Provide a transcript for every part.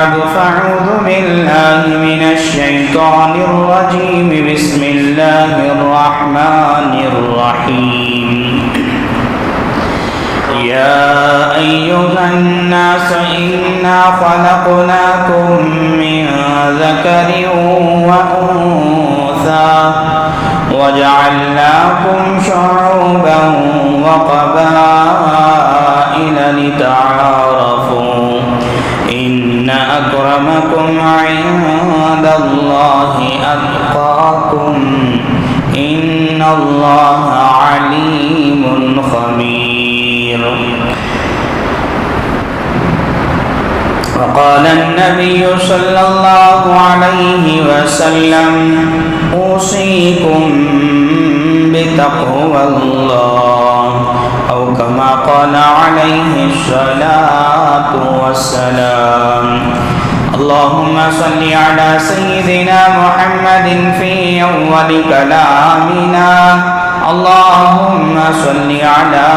بعد فأعوذ بالله من الشيطان الرجيم بسم الله الرحمن الرحيم يا أيها الناس إنا خلقناكم من ذكر وأنثى وجعلناكم شعوبا وقبائل لتعارفوا إن أكرمكم عند الله أتقاكم إن الله عليم خبير. وقال النبي صلى الله عليه وسلم أوصيكم بتقوى الله أو كما قال عليه الصلاة والسلام. اللهم صل على سيدنا محمد في أول كلامنا. اللهم صل على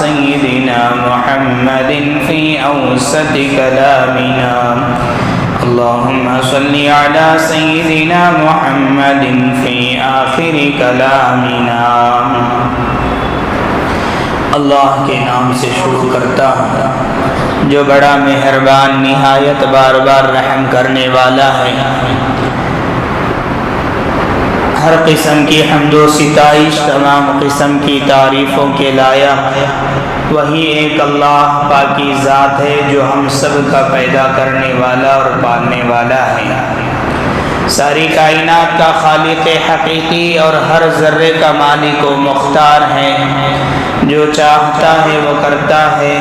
سيدنا محمد في أوسط كلامنا. اللهم صل على سيدنا محمد في آخر كلامنا. اللہ کے نام سے شروع کرتا ہوں جو بڑا مہربان نہایت بار بار رحم کرنے والا ہے. ہر قسم کی حمد و ستائش تمام قسم کی تعریفوں کے لائق وہی ایک اللہ پاکی ذات ہے جو ہم سب کا پیدا کرنے والا اور پالنے والا ہے. ساری کائنات کا خالق حقیقی اور ہر ذرے کا مالک و مختار ہے. جو چاہتا ہے وہ کرتا ہے.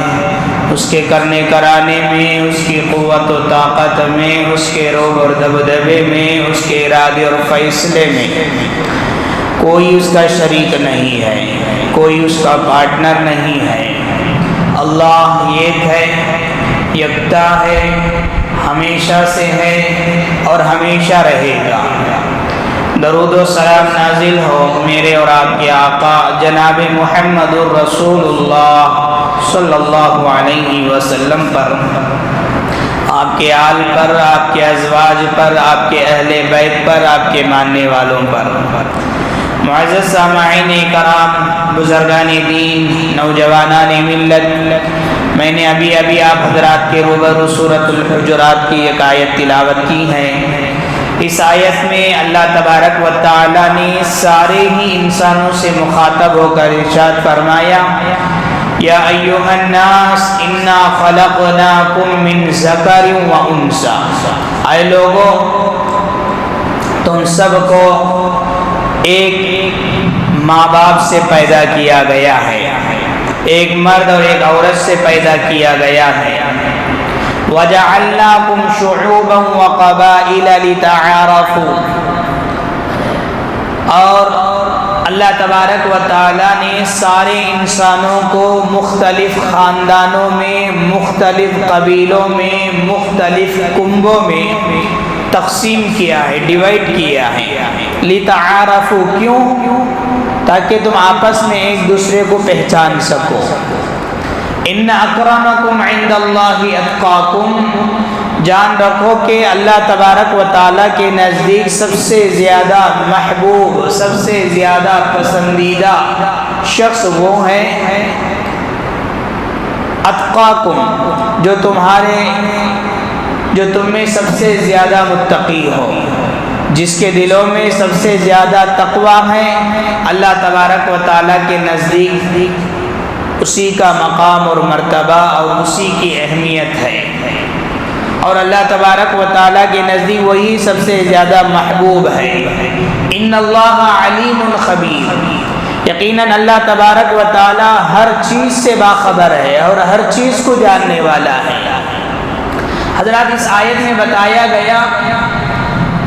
اس کے کرنے کرانے میں، اس کی قوت و طاقت میں، اس کے روب اور دبدبے میں، اس کے ارادے اور فیصلے میں کوئی اس کا شریک نہیں ہے، کوئی اس کا پارٹنر نہیں ہے. اللہ ایک ہے، یکتا ہے، ہمیشہ سے ہے اور ہمیشہ رہے گا. درود و سلام نازل ہو میرے اور آپ کے آقا جناب محمد الرسول اللہ صلی اللہ علیہ وسلم پر، آپ کے آل پر، آپ کے ازواج پر، آپ کے اہل بیت پر، آپ کے ماننے والوں پر. معزز سامعین کرام، بزرگان دین، نوجوانان ملت، میں نے ابھی آپ حضرات کے روبرو سورۃ الحجرات کی ایک آیت تلاوت کی ہے. اس آیت میں اللہ تبارک و تعالی نے سارے ہی انسانوں سے مخاطب ہو کر ارشاد فرمایا، یا ایھا الناس انا خلقناکم من ذکر و انثی. اے لوگو، تم سب کو ایک ماں باپ سے پیدا کیا گیا ہے، ایک مرد اور ایک عورت سے پیدا کیا گیا ہے. وَجَعَلْنَاكُمْ شُعُوبًا وَقَبَائِلَ لِتَعَارَفُوا. اور اللہ تبارک و تعالی نے سارے انسانوں کو مختلف خاندانوں میں، مختلف قبیلوں میں، مختلف کنبوں میں تقسیم کیا ہے، ڈیوائڈ کیا ہے. لِتَعَارَفُوا. کیوں؟ تاکہ تم آپس میں ایک دوسرے کو پہچان سکو. ان اکرمکم عند اللہ اتقاکم. جان رکھو کہ اللہ تبارک و تعالیٰ کے نزدیک سب سے زیادہ محبوب، سب سے زیادہ پسندیدہ شخص وہ ہیں اتقاکم، جو تم میں سب سے زیادہ متقی ہو، جس کے دلوں میں سب سے زیادہ تقویٰ ہے. اللہ تبارک و تعالیٰ کے نزدیک اسی کا مقام اور مرتبہ اور اسی کی اہمیت ہے، اور اللہ تبارک و تعالیٰ کے نزدیک وہی سب سے زیادہ محبوب ہے. ان اللہ علیم خبیر. یقیناً اللہ تبارک و تعالیٰ ہر چیز سے باخبر ہے اور ہر چیز کو جاننے والا ہے. حضرات، اس آیت میں بتایا گیا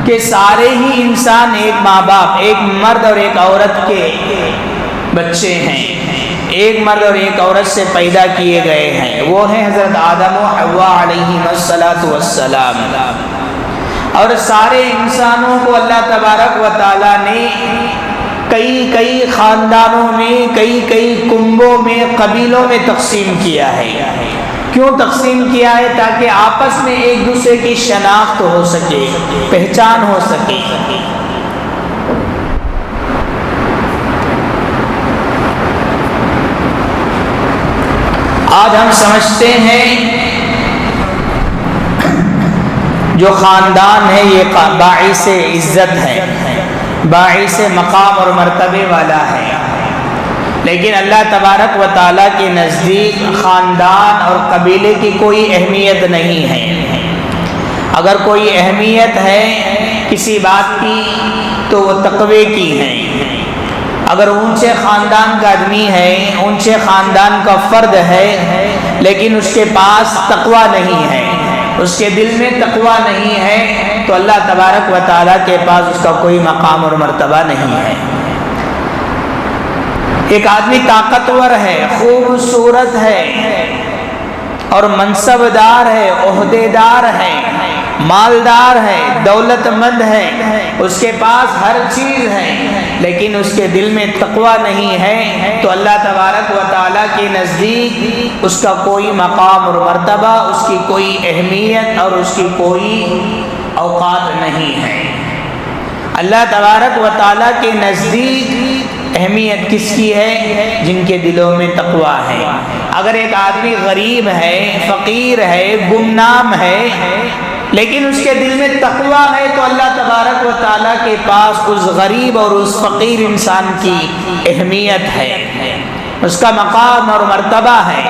کہ سارے ہی انسان ایک ماں باپ، ایک مرد اور ایک عورت کے بچے ہیں، ایک مرد اور ایک عورت سے پیدا کیے گئے ہیں. وہ ہیں حضرت آدم و حوا علیہم السلام. اور سارے انسانوں کو اللہ تبارک و تعالیٰ نے کئی خاندانوں میں، کئی کنبوں میں، قبیلوں میں تقسیم کیا ہے. کیوں تقسیم کیا ہے؟ تاکہ آپس میں ایک دوسرے کی شناخت ہو سکے، پہچان ہو سکے۔ آج ہم سمجھتے ہیں جو خاندان ہے یہ باعث عزت ہے، باعث مقام اور مرتبے والا ہے، لیکن اللہ تبارک و تعالیٰ کے نزدیک خاندان اور قبیلے کی کوئی اہمیت نہیں ہے۔ اگر کوئی اہمیت ہے کسی بات کی تو وہ تقوی کی ہے۔ اگر اونچے خاندان کا آدمی ہے، اونچے خاندان کا فرد ہے، لیکن اس کے پاس تقوی نہیں ہے، اس کے دل میں تقوی نہیں ہے، تو اللہ تبارک و تعالیٰ کے پاس اس کا کوئی مقام اور مرتبہ نہیں ہے۔ ایک آدمی طاقتور ہے، خوبصورت ہے اور منصب دار ہے، عہدے دار ہے، مالدار ہے، دولت مند ہے، اس کے پاس ہر چیز ہے، لیکن اس کے دل میں تقوی نہیں ہے، تو اللہ تبارک و تعالیٰ کے نزدیک اس کا کوئی مقام اور مرتبہ، اس کی کوئی اہمیت اور اس کی کوئی اوقات نہیں ہے۔ اللہ تبارک و تعالیٰ کے نزدیک اہمیت کس کی ہے؟ جن کے دلوں میں تقوی ہے۔ اگر ایک آدمی غریب ہے، فقیر ہے، گمنام ہے، لیکن اس کے دل میں تقوی ہے، تو اللہ تبارک و تعالیٰ کے پاس اس غریب اور اس فقیر انسان کی اہمیت ہے، اس کا مقام اور مرتبہ ہے۔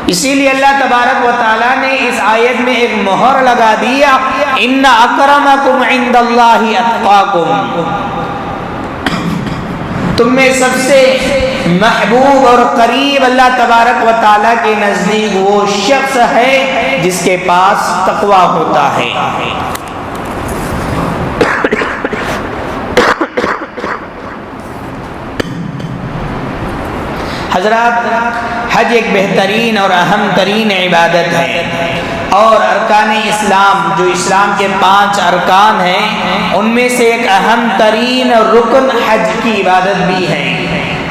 اسی لیے اللہ تبارک و تعالیٰ نے اس آیت میں ایک مہر لگا دیا، ان اکرمکم عند اللہ اتقاکم، تم میں سب سے محبوب اور قریب اللہ تبارک و تعالیٰ کے نزدیک وہ شخص ہے جس کے پاس تقوی ہوتا ہے۔ حضرات، حج ایک بہترین اور اہم ترین عبادت ہے، اور ارکان اسلام جو اسلام کے 5 ارکان ہیں ان میں سے ایک اہم ترین رکن حج کی عبادت بھی ہے۔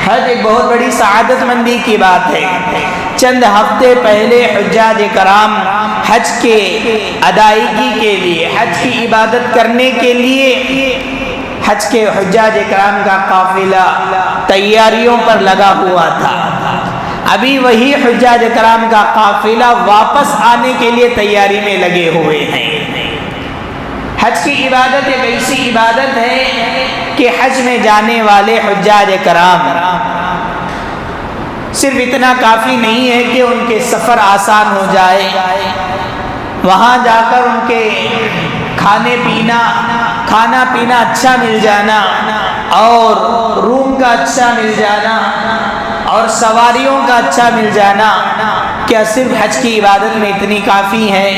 حج ایک بہت بڑی سعادت مندی کی بات ہے۔ چند ہفتے پہلے حجاج کرام حج کے ادائیگی کے لیے، حج کی عبادت کرنے کے لیے، حج کے حجاج کرام کا قافلہ تیاریوں پر لگا ہوا تھا۔ ابھی وہی حجاج کرام کا قافلہ واپس آنے کے لیے تیاری میں لگے ہوئے ہیں۔ حج کی عبادت ایک ایسی عبادت ہے کہ حج میں جانے والے حجاج کرام صرف اتنا کافی نہیں ہے کہ ان کے سفر آسان ہو جائے، وہاں جا کر ان کے کھانا پینا اچھا مل جانا، اور روم کا اچھا مل جانا، اور سواریوں کا اچھا مل جانا، کیا صرف حج کی عبادت میں اتنی کافی ہے؟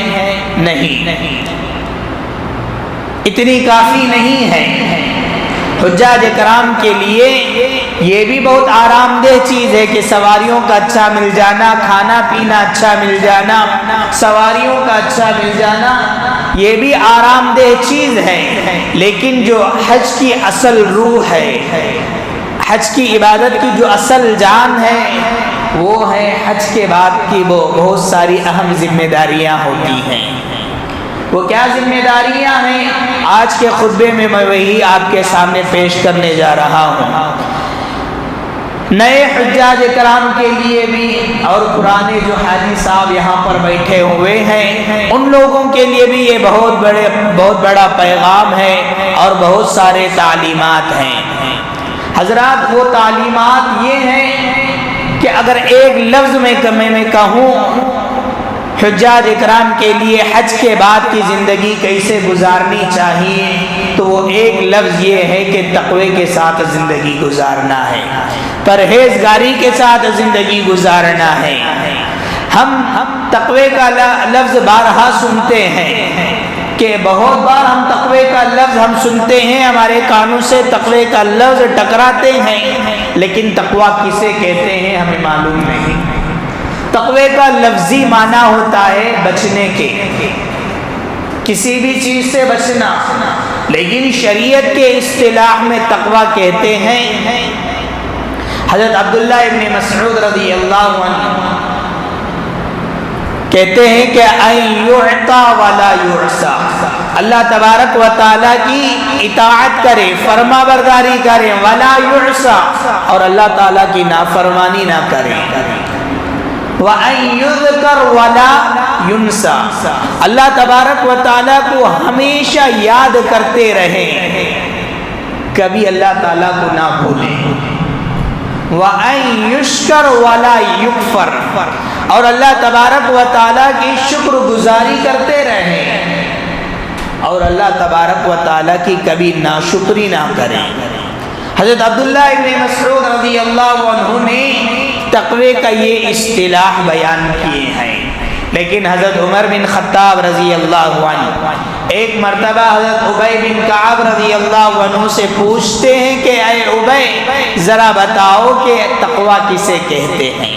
نہیں، اتنی کافی نہیں ہے۔ حجاج کرام کے لیے یہ بھی بہت آرام دہ چیز ہے کہ سواریوں کا اچھا مل جانا، کھانا پینا اچھا مل جانا، سواریوں کا اچھا مل جانا، یہ بھی آرام دہ چیز ہے، لیکن جو حج کی اصل روح ہے، حج کی عبادت کی جو اصل جان ہے، وہ ہے حج کے بعد کی وہ بہت ساری اہم ذمہ داریاں ہوتی ہیں۔ وہ کیا ذمہ داریاں ہیں؟ آج کے خطبے میں میں وہی آپ کے سامنے پیش کرنے جا رہا ہوں۔ نئے حجاج کرام کے لیے بھی اور پرانے جو حاجی صاحب یہاں پر بیٹھے ہوئے ہیں ان لوگوں کے لیے بھی یہ بہت بڑا پیغام ہے اور بہت سارے تعلیمات ہیں۔ حضرات، وہ تعلیمات یہ ہیں کہ اگر ایک لفظ میں کہوں حجاج اکرام کے لیے حج کے بعد کی زندگی کیسے گزارنی چاہیے، تو وہ ایک لفظ یہ ہے کہ تقوی کے ساتھ زندگی گزارنا ہے، پرہیزگاری کے ساتھ زندگی گزارنا ہے۔ ہم تقوی کا لفظ بارہا سنتے ہیں کہ بہت بار ہم تقوی کا لفظ ہم سنتے ہیں، ہمارے کانوں سے تقوی کا لفظ ٹکراتے ہیں، لیکن تقوی کسے کہتے ہیں ہمیں معلوم نہیں۔ تقوی کا لفظی معنی ہوتا ہے بچنے کے، کسی بھی چیز سے بچنا، لیکن شریعت کے اصطلاح میں تقوی کہتے ہیں۔ حضرت عبداللہ ابن مسعود رضی اللہ عنہ کہتے ہیں کہ ان یعطا ولا یعصا، اللہ تبارک و تعالیٰ کی اطاعت کرے، فرما برداری کرے، ولا یعصا، اور اللہ تعالیٰ کی نافرمانی نہ کرے، وَأَن يُذْكَرْ وَلَا يُنْسَى، اللہ تبارک و تعالیٰ کو ہمیشہ یاد کرتے رہیں، کبھی اللہ تعالیٰ کو نہ بھولیں، وَأَن يُشْكَرْ وَلَا يُكْفَرْ، اور اللہ تبارک و تعالیٰ کی شکر گزاری کرتے رہیں اور اللہ تبارک و تعالیٰ کی کبھی ناشکری نہ کریں۔ حضرت عبداللہ ابن مسعود رضی اللہ عنہ نے تقوی کا یہ اصطلاح بیان کیے ہیں، لیکن حضرت عمر بن خطاب رضی اللہ عنہ ایک مرتبہ حضرت ابی بن کعب رضی اللہ عنہ سے پوچھتے ہیں کہ اے ابی ذرا بتاؤ کہ تقوی کسے کہتے ہیں،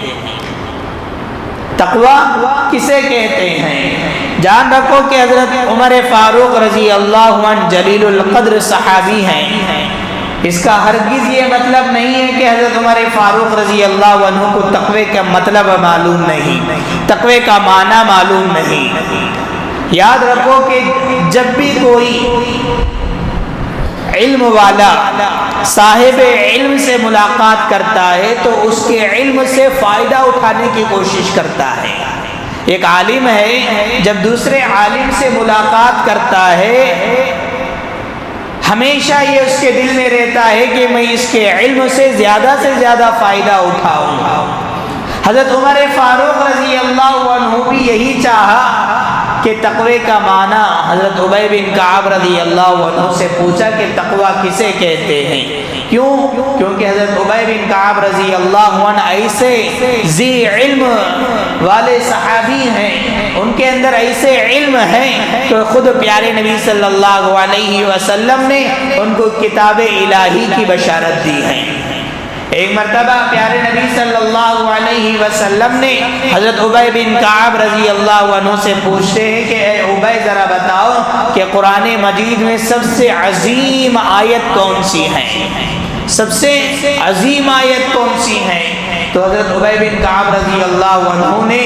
تقوی کسے کہتے ہیں؟ جان رکھو کہ حضرت عمر فاروق رضی اللہ عنہ جلیل القدر صحابی ہیں، اس کا ہرگز یہ مطلب نہیں ہے کہ حضرت عمر فاروق رضی اللہ عنہ کو تقوی کا مطلب معلوم نہیں، تقوی کا معنی معلوم نہیں۔ یاد رکھو کہ جب بھی کوئی علم والا صاحب علم سے ملاقات کرتا ہے تو اس کے علم سے فائدہ اٹھانے کی کوشش کرتا ہے۔ ایک عالم ہے جب دوسرے عالم سے ملاقات کرتا ہے ہمیشہ یہ اس کے دل میں رہتا ہے کہ میں اس کے علم سے زیادہ فائدہ اٹھاؤں گا۔ حضرت عمر فاروق رضی اللہ عنہ بھی یہی چاہا کہ تقوی کا معنی حضرت ابی بن کعب رضی اللہ عنہ سے پوچھا کہ تقوی کسے کہتے ہیں، کیونکہ حضرت ابی بن کعب رضی اللہ عنہ ایسے ذی علم والے صحابی ہیں، ان کے اندر ایسے علم ہیں کہ خود پیارے نبی صلی اللہ علیہ وسلم نے ان کو کتاب الہی کی بشارت دی ہے۔ ایک مرتبہ پیارے نبی صلی اللہ علیہ وسلم نے حضرت ابی بن کعب رضی اللہ عنہ سے پوچھتے ہیں کہ اے ابی ذرا بتاؤ کہ قرآن مجید میں سب سے عظیم آیت کون سی ہے، سب سے عظیم آیت کون سی ہے؟ تو حضرت ابی بن کعب رضی اللہ عنہ نے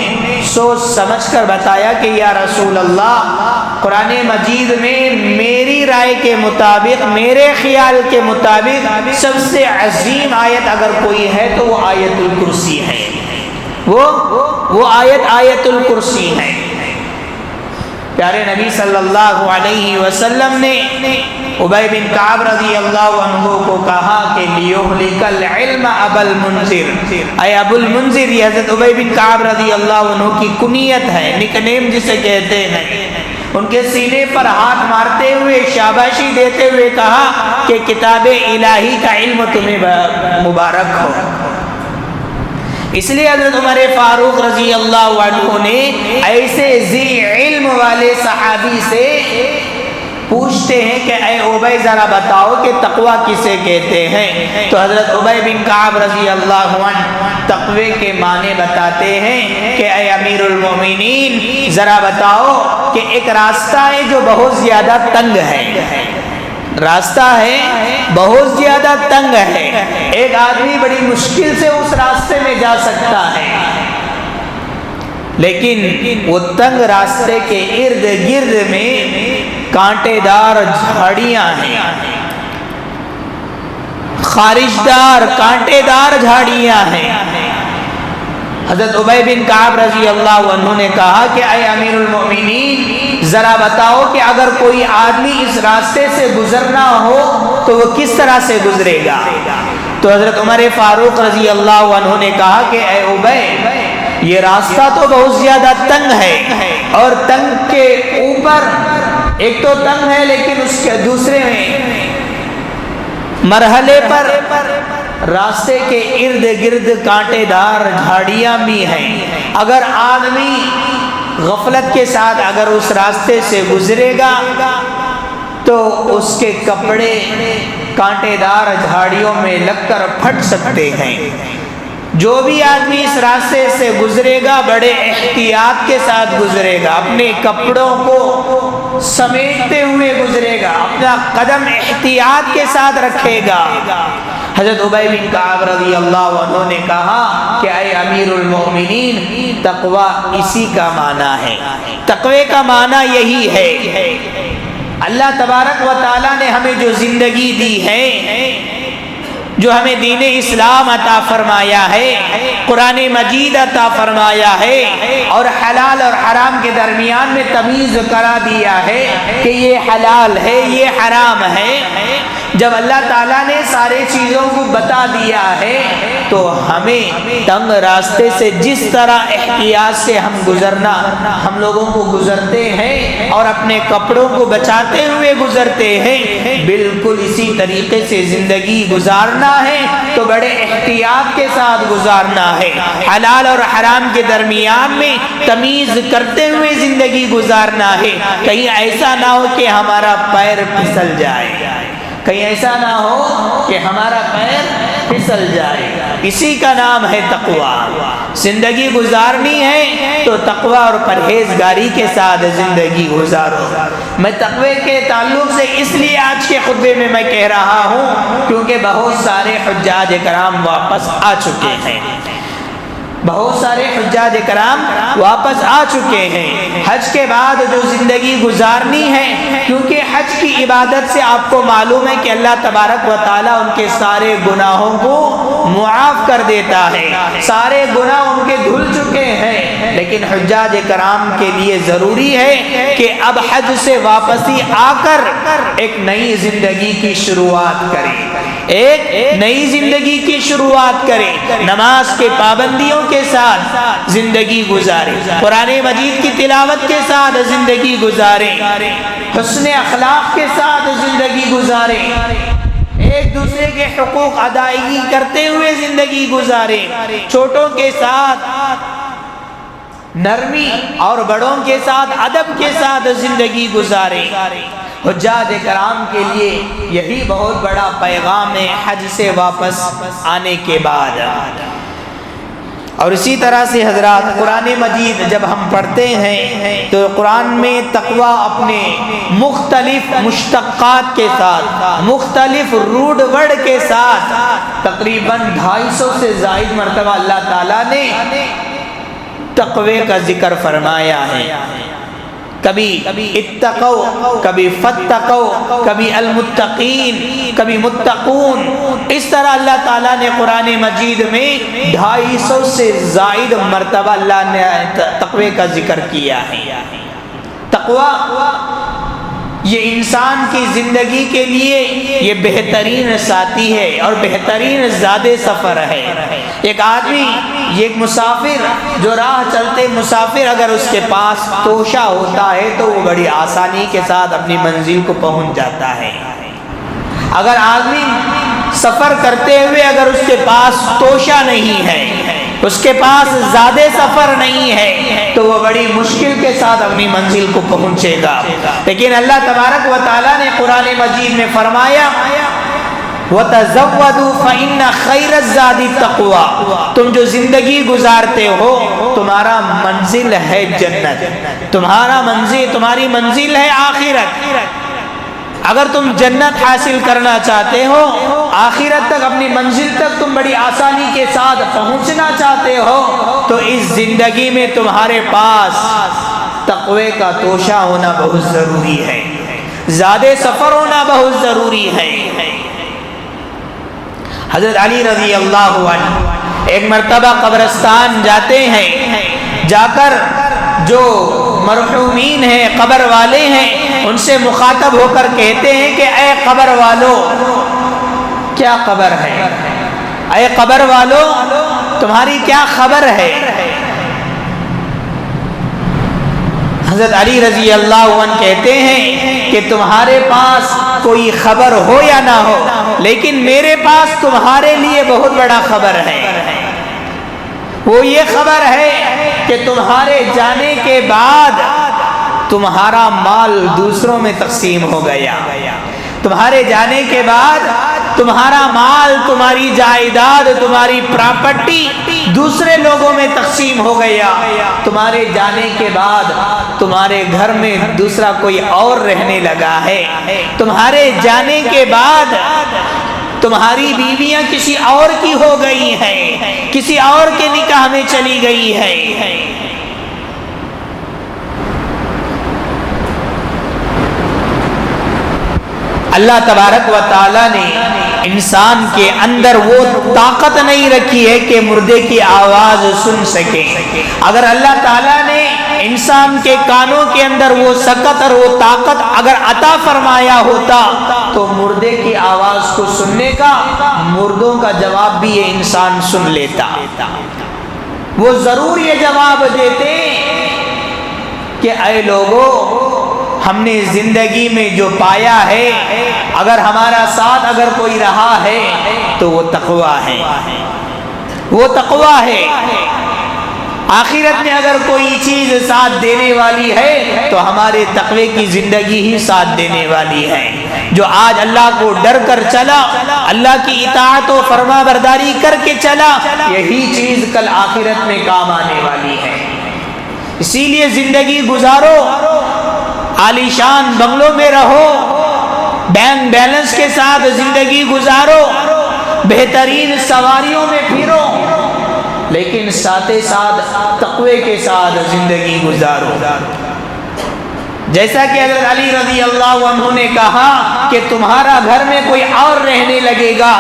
سوچ سمجھ کر بتایا کہ یا رسول اللہ، قرآن مجید میں میری رائے کے مطابق، میرے خیال کے مطابق سب سے عظیم آیت اگر کوئی ہے تو وہ آیت الکرسی ہے، وہ آیت الکرسی ہے۔ پیارے نبی صلی اللہ علیہ وسلم نے ابی بن کعب رضی اللہ عنہ کو کہا کہ لیہلک العلم ابا المنذر، اے ابو المنذر، یہ حضرت ابی بن کعب رضی اللہ عنہ کی کنیت ہے، نک نیم جسے کہتے ہیں۔ ان کے سینے پر ہاتھ مارتے ہوئے شاباشی دیتے ہوئے کہا کہ کتاب الہی کا علم تمہیں مبارک ہو۔ اس لیے حضرت عمر فاروق رضی اللہ عنہ نے ایسے ذی علم والے صحابی سے پوچھتے ہیں کہ اے ابی ذرا بتاؤ کہ تقوی کسے کہتے ہیں، تو حضرت ابی بن کعب رضی اللہ عنہ تقوی کے معنی بتاتے ہیں کہ اے امیر المومنین ذرا بتاؤ کہ ایک راستہ ہے جو بہت زیادہ تنگ ہے، راستہ ہے بہت زیادہ تنگ ہے، ایک آدمی بڑی مشکل سے اس راستے میں جا سکتا ہے، لیکن وہ تنگ راستے کے ارد گرد میں کانٹے دار جھاڑیاں ہیں، خارشدار کانٹے دار جھاڑیاں ہیں۔ حضرت ابی بن کعب رضی اللہ عنہ نے کہا کہ اے امیر المومنین ذرا بتاؤ کہ اگر کوئی آدمی اس راستے سے گزرنا ہو تو وہ کس طرح سے گزرے گا؟ تو حضرت عمر فاروق رضی اللہ عنہ نے کہا کہ اے ابی، یہ راستہ تو بہت زیادہ تنگ ہے، اور تنگ کے اوپر ایک تو تنگ ہے لیکن اس کے دوسرے مرحلے پر راستے کے ارد گرد کانٹے دار جھاڑیاں بھی ہیں۔ اگر آدمی غفلت کے ساتھ اگر اس راستے سے گزرے گا تو اس کے کپڑے کانٹے دار جھاڑیوں میں لگ کر پھٹ سکتے ہیں۔ جو بھی آدمی اس راستے سے گزرے گا بڑے احتیاط کے ساتھ گزرے گا، اپنے کپڑوں کو سمیٹتے ہوئے گزرے گا، اپنا قدم احتیاط کے ساتھ رکھے گا، حضرت ابی بن کعب رضی اللہ عنہ نے کہا کہ اے امیر المؤمنین، تقوی اسی کا معنی ہے، تقوی کا معنی یہی ہے۔ اللہ تبارک و تعالیٰ نے ہمیں جو زندگی دی ہے، جو ہمیں دین اسلام عطا فرمایا ہے، قرآن مجید عطا فرمایا ہے، اور حلال اور حرام کے درمیان میں تمیز کرا دیا ہے کہ یہ حلال ہے، یہ حرام ہے۔ جب اللہ تعالیٰ نے سارے چیزوں کو بتا دیا ہے تو ہمیں تنگ راستے سے جس طرح احتیاط سے ہم لوگوں کو گزرتے ہیں اور اپنے کپڑوں کو بچاتے ہوئے گزرتے ہیں، بالکل اسی طریقے سے زندگی گزارنا ہے تو بڑے احتیاط کے ساتھ گزارنا ہے۔ حلال اور حرام کے درمیان میں تمیز کرتے ہوئے زندگی گزارنا ہے، کہیں ایسا نہ ہو کہ ہمارا پیر پھسل جائے، کہیں ایسا نہ ہو کہ ہمارا پیر پھسل جائے۔ اسی کا نام ہے تقوی۔ زندگی گزارنی ہے تو تقوی اور پرہیزگاری کے ساتھ زندگی گزارو۔ میں تقوی کے تعلق سے اس لیے آج کے خطبے میں کہہ رہا ہوں کیونکہ بہت سارے حجاج کرام واپس آ چکے ہیں، بہت سارے حجاج کرام واپس آ چکے ہیں۔ حج کے بعد جو زندگی گزارنی ہے، کیونکہ حج کی عبادت سے آپ کو معلوم ہے کہ اللہ تبارک و تعالیٰ ان کے سارے گناہوں کو معاف کر دیتا ہے، سارے گناہ ان کے دھل چکے ہیں، لیکن حجاج کرام کے لیے ضروری ہے کہ اب حج سے واپسی آ کر ایک نئی زندگی کی شروعات کریں، ایک نئی زندگی کی شروعات کریں، نماز کے پابندیوں کے ساتھ زندگی گزاریں، قرآن مجید کی تلاوت کے ساتھ زندگی گزاریں، حسن اخلاق کے ساتھ زندگی گزاریں، ایک دوسرے کے حقوق ادائیگی کرتے ہوئے زندگی گزاریں، چھوٹوں کے ساتھ نرمی اور بڑوں کے ساتھ ادب کے ساتھ زندگی گزاریں۔ حجاج کرام کے لیے یہی بہت بڑا پیغام ہے حج سے واپس آنے کے بعد۔ اور اسی طرح سے حضرات، قرآن مجید جب ہم پڑھتے ہیں تو قرآن میں تقوی اپنے مختلف مشتقات کے ساتھ، مختلف روٹ ورڈ کے ساتھ تقریباً 250 سے زائد مرتبہ اللہ تعالیٰ نے تقوی کا ذکر فرمایا ہے۔ کبھی اتقوا، کبھی فتقوا، کبھی المتقین، کبھی متقون، اس طرح اللہ تعالیٰ نے قرآن مجید میں 250 سے زائد مرتبہ اللہ نے تقوی کا ذکر کیا ہے۔ تقوی یہ انسان کی زندگی کے لیے یہ بہترین ساتھی ہے اور بہترین زاد سفر ہے۔ ایک آدمی، ایک مسافر جو راہ چلتے مسافر، اگر اس کے پاس توشہ ہوتا ہے تو وہ بڑی آسانی کے ساتھ اپنی منزل کو پہنچ جاتا ہے۔ اگر آدمی سفر کرتے ہوئے اگر اس کے پاس توشہ نہیں ہے، اس کے پاس زیادہ سفر نہیں ہے، تو وہ بڑی مشکل کے ساتھ اپنی منزل کو پہنچے گا۔ لیکن اللہ تبارک و تعالیٰ نے قرآن مجید میں فرمایا وَتَزَوَّدُوا فَإِنَّ خَيْرَ الزَّادِ التَّقْوَىٰ، تم جو زندگی گزارتے ہو تمہارا منزل ہے جنت، تمہاری منزل ہے آخرت۔ اگر تم جنت حاصل کرنا چاہتے ہو، آخرت تک اپنی منزل تک تم بڑی آسانی کے ساتھ پہنچنا چاہتے ہو، تو اس زندگی میں تمہارے پاس تقوی کا توشہ ہونا بہت ضروری ہے، زیادہ سفر ہونا بہت ضروری ہے۔ حضرت علی رضی اللہ عنہ ایک مرتبہ قبرستان جاتے ہیں، جا کر جو مرحومین ہیں، قبر والے ہیں، ان سے مخاطب ہو کر کہتے ہیں کہ اے قبر والو، کیا قبر ہے؟ اے قبر والو، تمہاری کیا خبر ہے؟ حضرت علی رضی اللہ عنہ کہتے ہیں کہ تمہارے پاس کوئی خبر ہو یا نہ ہو، لیکن میرے پاس تمہارے لیے بہت بڑا خبر ہے۔ وہ یہ خبر ہے کہ تمہارے جانے کے بعد تمہارا مال دوسروں میں تقسیم ہو گیا، تمہارے جانے کے بعد تمہارا مال، تمہاری جائیداد، تمہاری پراپرٹی دوسرے لوگوں میں تقسیم ہو گیا، تمہارے جانے کے بعد تمہارے گھر میں دوسرا کوئی اور رہنے لگا ہے، تمہارے جانے کے بعد تمہاری بیویاں کسی اور کی ہو گئی ہیں، کسی اور کے نکاح میں چلی گئی ہے۔ اللہ تبارک و تعالیٰ نے انسان کے اندر وہ طاقت نہیں رکھی ہے کہ مردے کی آواز سن سکے۔ اگر اللہ تعالیٰ نے انسان کے کانوں کے اندر وہ سکت اور وہ طاقت اگر عطا فرمایا ہوتا تو مردے کی آواز کو سننے کا، مردوں کا جواب بھی یہ انسان سن لیتا۔ وہ ضرور یہ جواب دیتے کہ اے لوگو، ہم نے زندگی میں جو پایا ہے، اگر ہمارا ساتھ اگر کوئی رہا ہے تو وہ تقویٰ ہے، وہ تقویٰ ہے۔ آخرت میں اگر کوئی چیز ساتھ دینے والی ہے تو ہمارے تقوی کی زندگی ہی ساتھ دینے والی ہے۔ جو آج اللہ کو ڈر کر چلا، اللہ کی اطاعت و فرما برداری کر کے چلا، یہی چیز کل آخرت میں کام آنے والی ہے۔ اسی لیے زندگی گزارو، عالی شان بنگلوں میں رہو، بینک بیلنس کے ساتھ زندگی گزارو، بہترین سواریوں میں پھرو، لیکن ساتھ ساتھ تقوی کے ساتھ زندگی گزارو۔ جیسا کہ حضرت علی رضی اللہ عنہ نے کہا کہ تمہارا گھر میں کوئی اور رہنے لگے گا،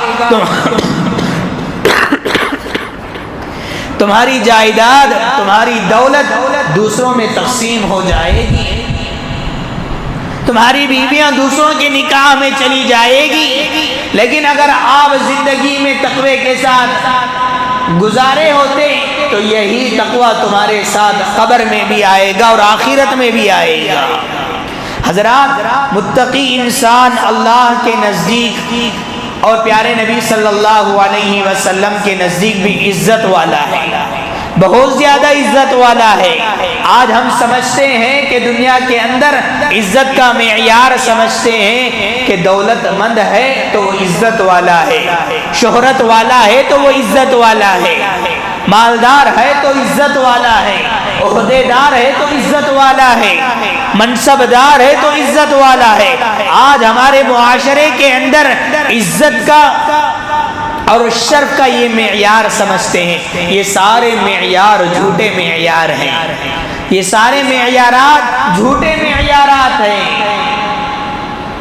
تمہاری جائیداد، تمہاری دولت دوسروں میں تقسیم ہو جائے گی، تمہاری بیویاں دوسروں کے نکاح میں چلی جائے گی۔ لیکن اگر آپ زندگی میں تقوی کے ساتھ گزارے ہوتے تو یہی تقوی تمہارے ساتھ قبر میں بھی آئے گا اور آخرت میں بھی آئے گا۔ حضرات، متقی انسان اللہ کے نزدیک اور پیارے نبی صلی اللہ علیہ وسلم کے نزدیک بھی عزت والا ہے، بہت زیادہ عزت والا ہے۔ آج ہم سمجھتے ہیں کہ دنیا کے اندر عزت کا معیار سمجھتے ہیں کہ دولت مند ہے تو وہ عزت والا ہے، شہرت والا ہے تو وہ عزت والا ہے، مالدار ہے تو عزت والا ہے، عہدے دار ہے تو عزت والا ہے، منصب دار ہے تو عزت والا ہے۔ آج ہمارے معاشرے کے اندر عزت کا اور شرف کا یہ معیار سمجھتے ہیں۔ یہ سارے معیار جھوٹے معیار ہیں، یہ سارے معیارات جھوٹے معیارات ہیں۔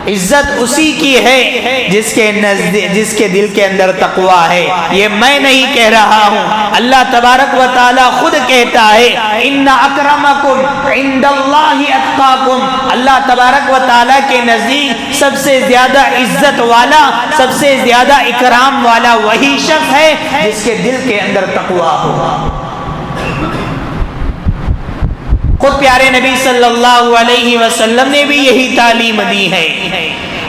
عزت اسی کی ہے جس کے دل کے اندر تقویٰ ہے۔ یہ میں نہیں کہہ رہا ہوں، اللہ تبارک و تعالیٰ خود کہتا ہے، ان اکرمکم عند اللہ اتقاکم۔ اللہ تبارک و تعالیٰ کے نزدیک سب سے زیادہ عزت والا، سب سے زیادہ اکرام والا وہی شخص ہے جس کے دل کے اندر تقویٰ ہوگا۔ خود پیارے نبی صلی اللہ علیہ وسلم نے بھی یہی تعلیم دی ہے،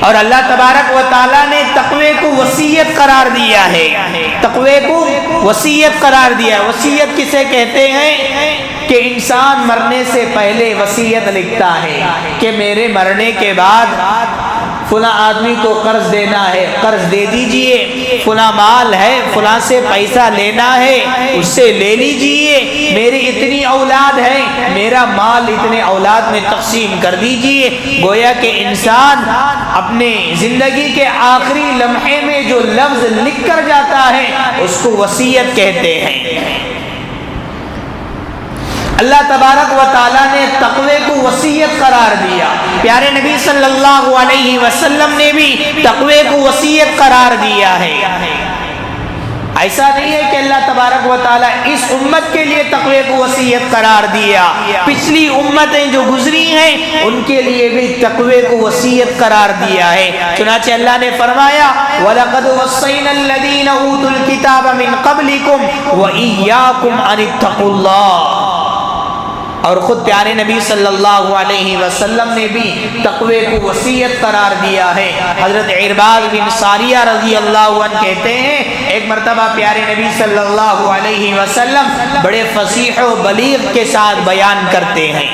اور اللہ تبارک و تعالیٰ نے تقوی کو وصیت قرار دیا ہے، تقوی کو وصیت قرار دیا ہے۔ وصیت کسے کہتے ہیں؟ کہ انسان مرنے سے پہلے وصیت لکھتا ہے کہ میرے مرنے کے بعد فلاں آدمی کو قرض دینا ہے، قرض دے دیجئے، فلاں مال ہے، فلاں سے پیسہ لینا ہے، اس سے لے لیجئے، میری اتنی اولاد ہے، میرا مال اتنے اولاد میں تقسیم کر دیجئے۔ گویا کہ انسان اپنے زندگی کے آخری لمحے میں جو لفظ لکھ کر جاتا ہے اس کو وصیت کہتے ہیں۔ اللہ تبارک و تعالیٰ نے تقوی کو وصیت قرار دیا، پیارے نبی صلی اللہ علیہ وسلم نے بھی تقوی کو وصیت قرار دیا ہے۔ ایسا نہیں ہے کہ اللہ تبارک و تعالیٰ اس امت کے لیے تقوی کو وصیت قرار دیا، پچھلی امتیں جو گزری ہیں ان کے لیے بھی تقوی کو وصیت قرار دیا ہے۔ چنانچہ اللہ نے فرمایا، وَلَقَدْ وَصَّيْنَا الَّذِينَ أُوتُوا الْكِتَابَ مِنْ قَبْلِكُمْ وَإِيَّاكُمْ أَنِ اتَّقُوا اللَّهَ۔ اور خود پیارے نبی صلی اللہ علیہ وسلم نے بھی تقوی کو وصیت قرار دیا ہے۔ حضرت عرباض بن ساریہ رضی اللہ عنہ کہتے ہیں، ایک مرتبہ پیارے نبی صلی اللہ علیہ وسلم بڑے فصیح و بلیغ کے ساتھ بیان کرتے ہیں۔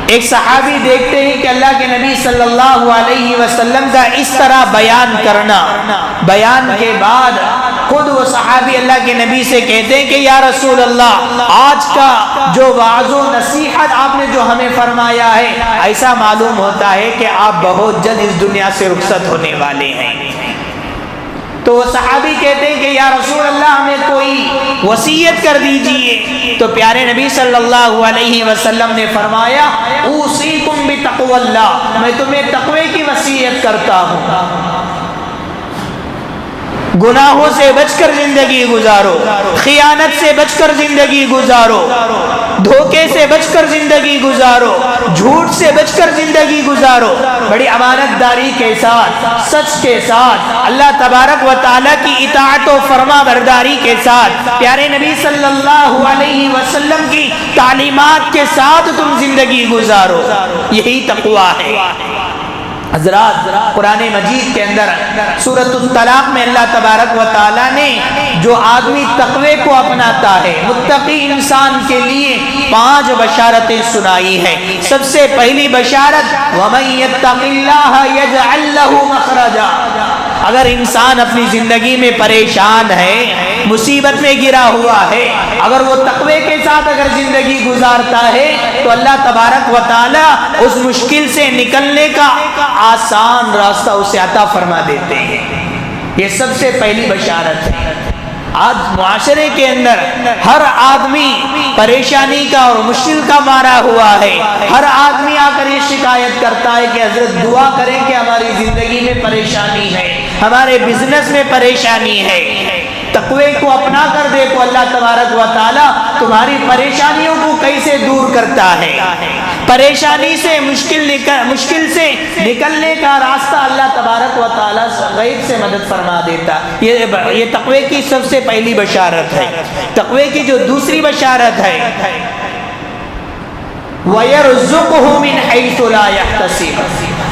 ایک صحابی دیکھتے ہیں کہ اللہ کے نبی صلی اللہ علیہ وسلم کا اس طرح بیان کرنا، بیان کے بعد خود وہ صحابی اللہ کے نبی سے کہتے ہیں کہ یا رسول اللہ، آج کا جو وعظ و نصیحت آپ نے جو ہمیں فرمایا ہے، ایسا معلوم ہوتا ہے کہ آپ بہت جلد اس دنیا سے رخصت ہونے والے ہیں۔ تو وہ صحابی کہتے ہیں کہ یا رسول اللہ ہمیں کوئی وصیت کر دیجئے۔ تو پیارے نبی صلی اللہ علیہ وسلم نے فرمایا اوصیکم بتقوی اللہ، میں تمہیں تقوی کی وصیت کرتا ہوں۔ گناہوں سے بچ کر زندگی گزارو، خیانت سے بچ کر زندگی گزارو، دھوکے سے بچ کر زندگی گزارو، جھوٹ سے بچ کر زندگی گزارو، بڑی امانت داری کے ساتھ، سچ کے ساتھ، اللہ تبارک و تعالیٰ کی اطاعت و فرما برداری کے ساتھ، پیارے نبی صلی اللہ علیہ وسلم کی تعلیمات کے ساتھ تم زندگی گزارو، یہی تقویٰ ہے۔ حضرات، قرآن مجید کے اندر سورۃ الطلاق میں اللہ تبارک و تعالیٰ نے جو آدمی تقوی کو اپناتا ہے، متقی انسان کے لیے 5 بشارتیں سنائی ہیں۔ سب سے پہلی بشارت وَمَن يَتَّقِ اللَّهَ يَجْعَل لَّهُ مَخْرَجًا، اگر انسان اپنی زندگی میں پریشان ہے، مصیبت میں گرا ہوا ہے، اگر وہ تقوی کے ساتھ اگر زندگی گزارتا ہے تو اللہ تبارک و تعالیٰ اس مشکل سے نکلنے کا آسان راستہ اسے عطا فرما دیتے ہیں۔ یہ سب سے پہلی بشارت ہے۔ آج معاشرے کے اندر ہر آدمی پریشانی کا اور مشکل کا مارا ہوا ہے۔ ہر آدمی آ کر یہ شکایت کرتا ہے کہ حضرت دعا کریں کہ ہماری زندگی میں پریشانی ہے، ہمارے بزنس میں پریشانی ہے۔ تقوی کو اپنا کر دیکھو، اللہ تبارک و تعالیٰ تمہاری پریشانیوں کو کیسے دور کرتا ہے۔ پریشانی سے مشکل سے نکلنے کا راستہ اللہ تبارک و تعالیٰ غیب سے مدد فرما دیتا۔ یہ تقوی کی سب سے پہلی بشارت ہے۔ تقوی کی جو دوسری بشارت ہے وَيَرْزُقْهُ مِنْ حَيْثُ لَا يَحْتَسِبُ،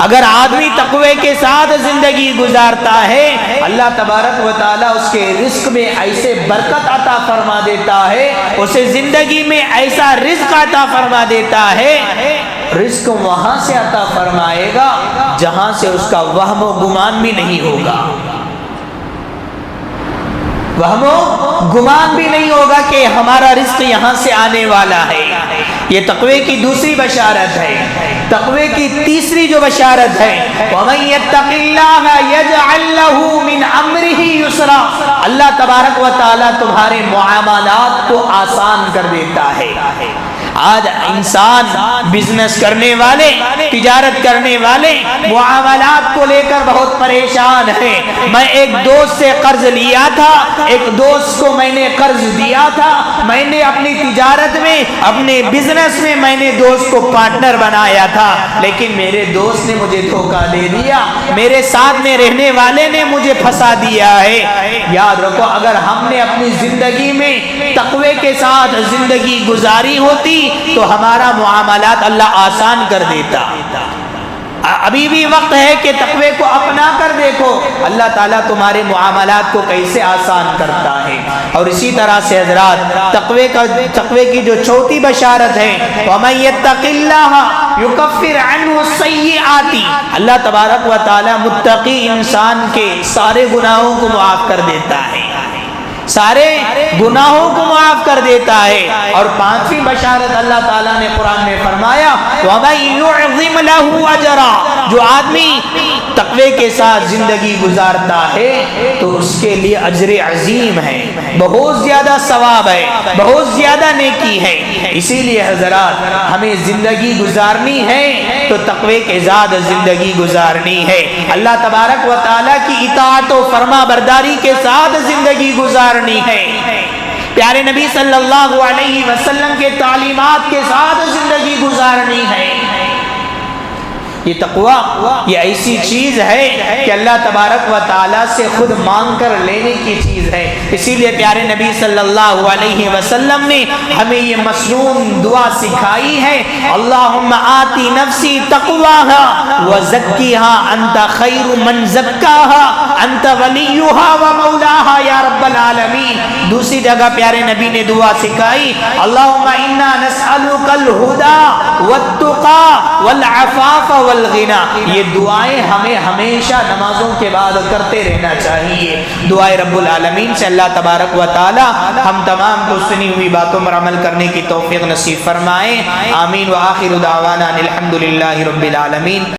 اگر آدمی تقوی کے ساتھ زندگی گزارتا ہے، اللہ تبارک و تعالیٰ اس کے رزق میں ایسے برکت عطا فرما دیتا ہے، اسے زندگی میں ایسا رزق عطا فرما دیتا ہے، رزق وہاں سے عطا فرمائے گا جہاں سے اس کا وہم و گمان بھی نہیں ہوگا۔ وہم و گمان بھی نہیں ہوگا کہ ہمارا رزق یہاں سے آنے والا ہے۔ یہ تقوی کی دوسری بشارت ہے۔ تقوی کی تیسری جو بشارت ہے وَمَن يَتَّقِ اللَّهَ يَجْعَل لَّهُ مِنْ أَمْرِهِ يُسْرًا، اللہ تبارک و تعالیٰ تمہارے معاملات کو آسان کر دیتا ہے۔ آج انسان بزنس کرنے والے، تجارت کرنے والے معاملات کو لے کر بہت پریشان ہے۔ میں ایک دوست سے قرض لیا تھا، ایک دوست کو میں نے قرض دیا تھا، میں نے اپنی تجارت میں، اپنے بزنس میں میں نے دوست کو پارٹنر بنایا تھا، لیکن میرے دوست نے مجھے دھوکہ دے دیا، میرے ساتھ میں رہنے والے نے مجھے پھنسا دیا ہے۔ یاد رکھو، اگر ہم نے اپنی زندگی میں تقوی کے ساتھ زندگی گزاری ہوتی تو ہمارا معاملات اللہ آسان کر دیتا۔ ابھی بھی وقت ہے کہ تقوی کو اپنا کر دیکھو، اللہ تعالیٰ تمہارے معاملات کو کیسے آسان کرتا ہے۔ اور اسی طرح سے حضرات، تقوی کی جو چوتھی بشارت ہے وَمَن يَتَّقِ اللَّهَ يُكَفِّرْ عَنْهُ السَّيِّئَاتِ، اللہ تبارک و تعالیٰ متقی انسان کے سارے گناہوں کو معاف کر دیتا ہے، سارے گناہوں کو معاف کر دیتا ہے۔ اور 5ویں بشارت اللہ تعالیٰ نے قرآن میں فرمایا وَمَن يُعْظِمْ لَهُ أَجْرًا، جو آدمی تقوی کے ساتھ زندگی گزارتا ہے تو اس کے لیے اجر عظیم ہے، بہت زیادہ ثواب ہے، بہت زیادہ نیکی ہے۔ اسی لیے حضرات، ہمیں زندگی گزارنی ہے تو تقوی کے ساتھ زندگی گزارنی ہے، اللہ تبارک و تعالیٰ کی اطاعت و فرما برداری کے ساتھ زندگی گزارنی ہے، پیارے نبی صلی اللہ علیہ وسلم کے تعلیمات کے ساتھ زندگی گزارنی ہے۔ یہ تقوی یہ ایسی چیز ہے کہ اللہ تبارک و تعالیٰ سے خود مانگ کر لینے کی چیز ہے۔ اسی لیے پیارے نبی صلی اللہ علیہ وسلم نے ہمیں یہ مسنون دعا سکھائی ہے، اللہم آتی نفسی تقواہا وزکیہا انت خیر من زکاہا انت ولیہا و مولاہا یا رب رب العالمین۔ دوسری جگہ پیارے نبی نے دعا سکھائی، اللہم انا نسألک الہدی والتقی والعفاف والغنی۔ یہ دعائیں ہمیں ہمیشہ نمازوں کے بعد کرتے رہنا چاہیے۔ دعائے رب العالمین سے اللہ تبارک و تعالی ہم تمام کو سنی ہوئی باتوں پر عمل کرنے کی توفیق نصیب فرمائے، آمین۔ وآخر دعوانا الحمدللہ رب العالمین۔